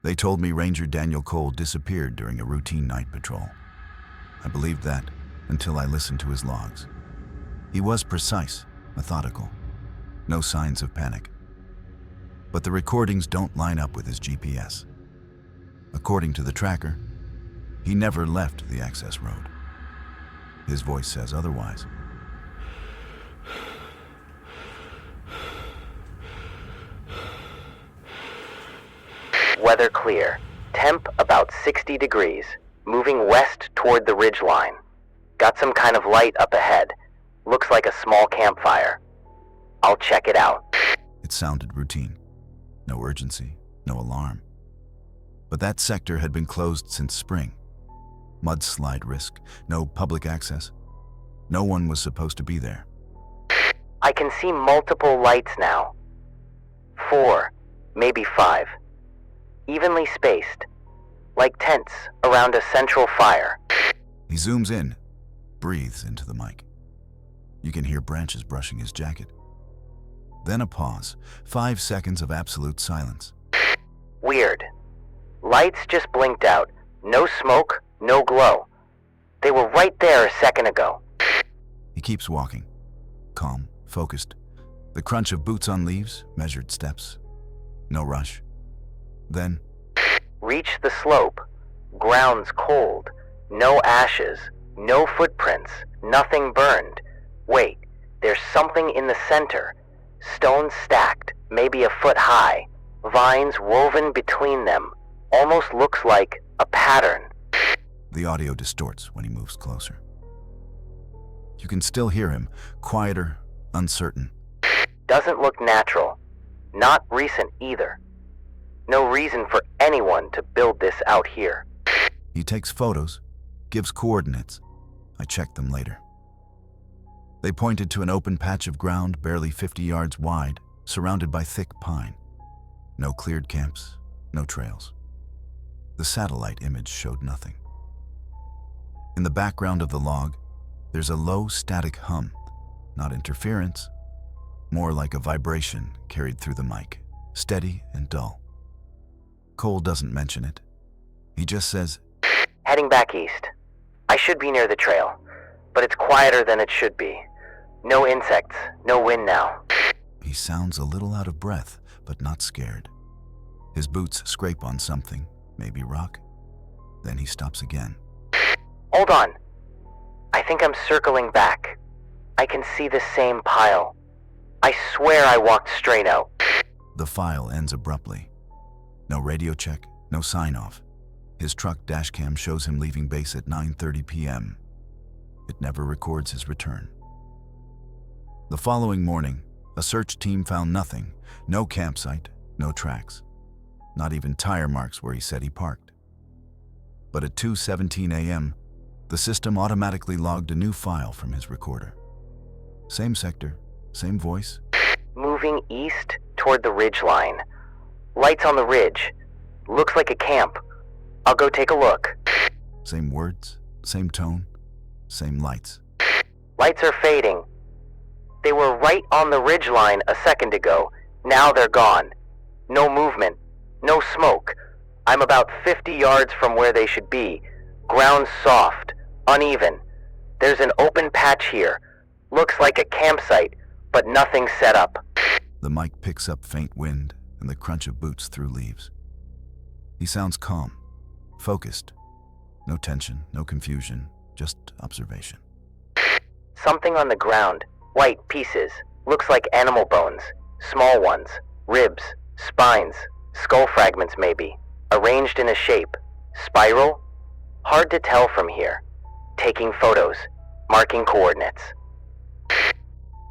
They told me Ranger Daniel Cole disappeared during a routine night patrol. I believed that until I listened to his logs. He was precise, methodical, no signs of panic. But the recordings don't line up with his GPS. According to the tracker, he never left the access road. His voice says otherwise. Weather clear. Temp about 60 degrees. Moving west toward the ridge line. Got some kind of light up ahead. Looks like a small campfire. I'll check it out. It sounded routine. No urgency, no alarm. But that sector had been closed since spring. Mudslide risk, no public access. No one was supposed to be there. I can see multiple lights now. 4, maybe 5. Evenly spaced. Like tents around a central fire. He zooms in, breathes into the mic. You can hear branches brushing his jacket. Then a pause, 5 seconds of absolute silence. Weird. Lights just blinked out. No smoke, no glow. They were right there a second ago. He keeps walking, calm, focused. The crunch of boots on leaves, measured steps. No rush. Then, reach the slope. Ground's cold. No ashes. No footprints. Nothing burned. Wait, there's something in the center. Stones stacked, maybe a foot high. Vines woven between them. Almost looks like a pattern. The audio distorts when he moves closer. You can still hear him, quieter, uncertain. Doesn't look natural. Not recent either. No reason for anyone to build this out here. He takes photos, gives coordinates. I check them later. They pointed to an open patch of ground barely 50 yards wide, surrounded by thick pine. No cleared camps, no trails. The satellite image showed nothing. In the background of the log, there's a low static hum, not interference, more like a vibration carried through the mic, steady and dull. Cole doesn't mention it. He just says, Heading back east. I should be near the trail, but it's quieter than it should be. No insects, no wind now. He sounds a little out of breath, but not scared. His boots scrape on something, maybe rock. Then he stops again. Hold on. I think I'm circling back. I can see the same pile. I swear I walked straight out. The file ends abruptly. No radio check, no sign-off. His truck dashcam shows him leaving base at 9:30 p.m. It never records his return. The following morning, a search team found nothing. No campsite, no tracks. Not even tire marks where he said he parked. But at 2:17 a.m., the system automatically logged a new file from his recorder. Same sector, same voice. Moving east toward the ridge line. Lights on the ridge. Looks like a camp. I'll go take a look. Same words, same tone, same lights. Lights are fading. They were right on the ridge line a second ago. Now they're gone. No movement. No smoke. I'm about 50 yards from where they should be. Ground soft. Uneven. There's an open patch here. Looks like a campsite, but nothing set up. The mic picks up faint wind and the crunch of boots through leaves. He sounds calm, focused. No tension, no confusion, just observation. Something on the ground. White pieces. Looks like animal bones. Small ones. Ribs. Spines. Skull fragments maybe. Arranged in a shape. Spiral? Hard to tell from here. Taking photos. Marking coordinates.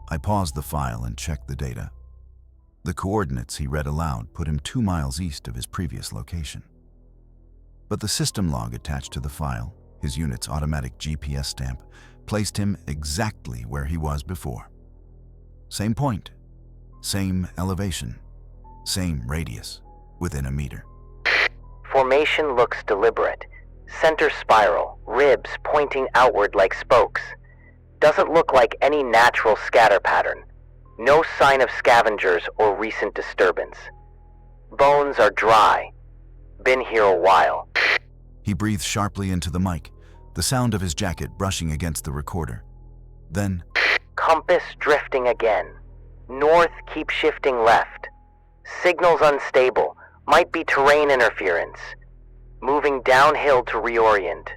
I paused the file and checked the data. The coordinates he read aloud put him 2 miles east of his previous location. But the system log attached to the file, his unit's automatic GPS stamp, placed him exactly where he was before. Same point, same elevation, same radius, within a meter. Formation looks deliberate. Center spiral, ribs pointing outward like spokes. Doesn't look like any natural scatter pattern. No sign of scavengers or recent disturbance. Bones are dry. Been here a while. He breathed sharply into the mic, the sound of his jacket brushing against the recorder. Then, Compass drifting again. North, keep shifting left. Signals unstable. Might be terrain interference. Moving downhill to reorient.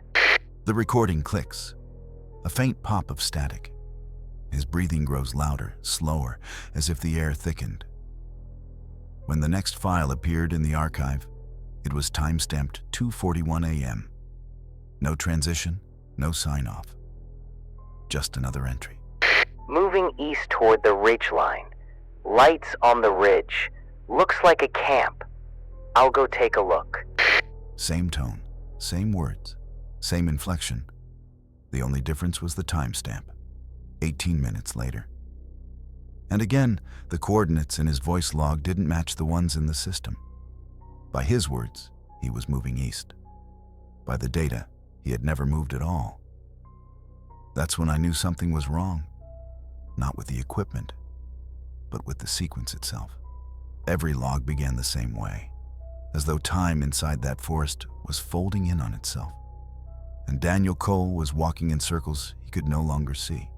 the recording clicks. A faint pop of static. His breathing grows louder, slower, as if the air thickened. When the next file appeared in the archive, it was time-stamped 2:41 a.m. No transition, no sign-off. Just another entry. Moving east toward the ridgeline. Lights on the ridge. Looks like a camp. I'll go take a look. Same tone, same words, same inflection. The only difference was the timestamp. 18 minutes later. And again, the coordinates in his voice log didn't match the ones in the system. By his words, he was moving east. By the data, he had never moved at all. That's when I knew something was wrong. Not with the equipment, but with the sequence itself. Every log began the same way, as though time inside that forest was folding in on itself. And Daniel Cole was walking in circles he could no longer see.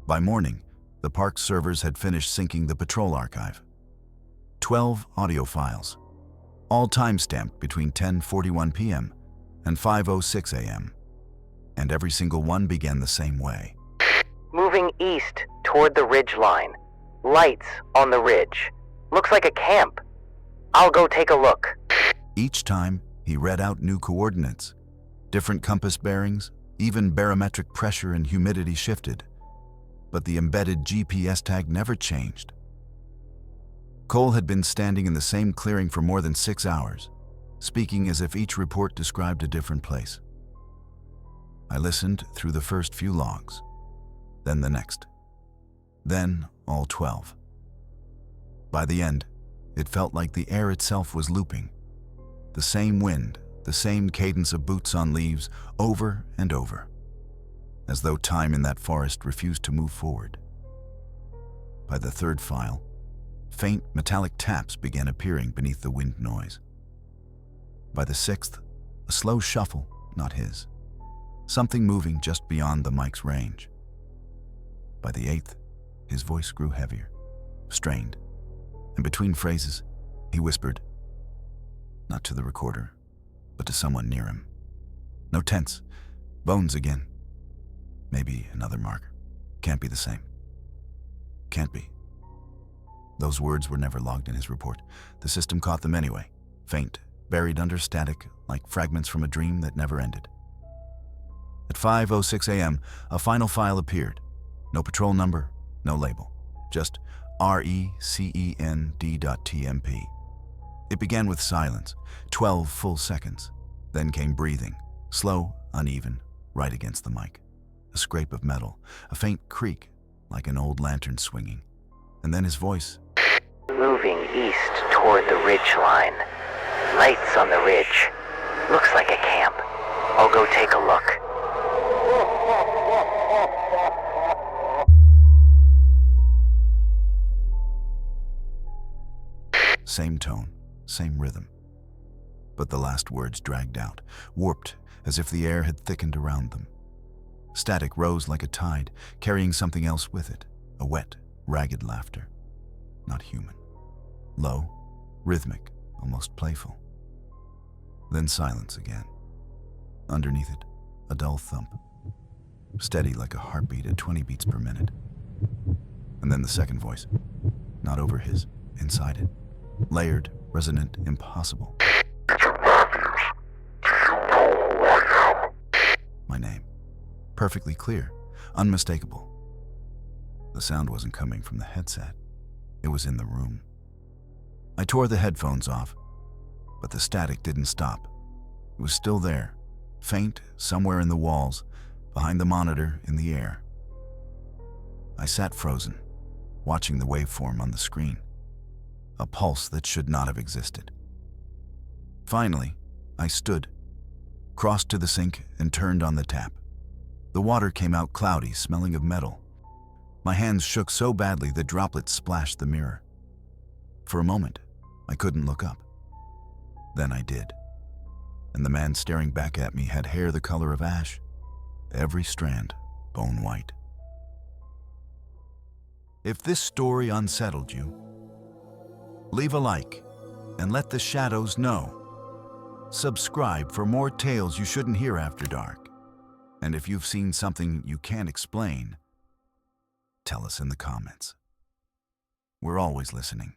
By morning, the park servers had finished syncing the patrol archive. 12 audio files, all time-stamped between 10:41 p.m. and 5:06 a.m. And every single one began the same way. Moving east toward the ridge line. Lights on the ridge. Looks like a camp. I'll go take a look. Each time, he read out new coordinates. Different compass bearings, even barometric pressure and humidity shifted. But the embedded GPS tag never changed. Cole had been standing in the same clearing for more than 6 hours, speaking as if each report described a different place. I listened through the first few logs, then the next, then all 12. By the end, it felt like the air itself was looping. The same wind, the same cadence of boots on leaves, over and over, as though time in that forest refused to move forward. By the third file, faint metallic taps began appearing beneath the wind noise. By the sixth, a slow shuffle, not his. Something moving just beyond the mic's range. By the eighth, his voice grew heavier, strained, and between phrases, he whispered, not to the recorder, but to someone near him. No tense, bones again. Maybe another marker. Can't be the same. Can't be. Those words were never logged in his report. The system caught them anyway, faint, buried under static, like fragments from a dream that never ended. At 5:06 a.m., a final file appeared. No patrol number, no label. Just RECEND.TMP. It began with silence, 12 full seconds. Then came breathing, slow, uneven, right against the mic. A scrape of metal, a faint creak, like an old lantern swinging. And then his voice. Moving east toward the ridge line. Lights on the ridge. Looks like a camp. I'll go take a look. Same tone, same rhythm. But the last words dragged out, warped as if the air had thickened around them. Static rose like a tide, carrying something else with it, a wet, ragged laughter. Not human. Low, rhythmic, almost playful. Then silence again. Underneath it, a dull thump. Steady like a heartbeat at 20 beats per minute. And then the second voice, not over his, inside it. Layered, resonant, impossible. My name. Perfectly clear, unmistakable. The sound wasn't coming from the headset. It was in the room. I tore the headphones off, but the static didn't stop. It was still there, faint somewhere in the walls, behind the monitor, in the air. I sat frozen, watching the waveform on the screen. A pulse that should not have existed. Finally, I stood, crossed to the sink, and turned on the tap. The water came out cloudy, smelling of metal. My hands shook so badly that droplets splashed the mirror. For a moment, I couldn't look up. Then I did. And the man staring back at me had hair the color of ash, every strand bone white. If this story unsettled you, leave a like and let the shadows know. Subscribe for more tales you shouldn't hear after dark. And if you've seen something you can't explain, tell us in the comments. We're always listening.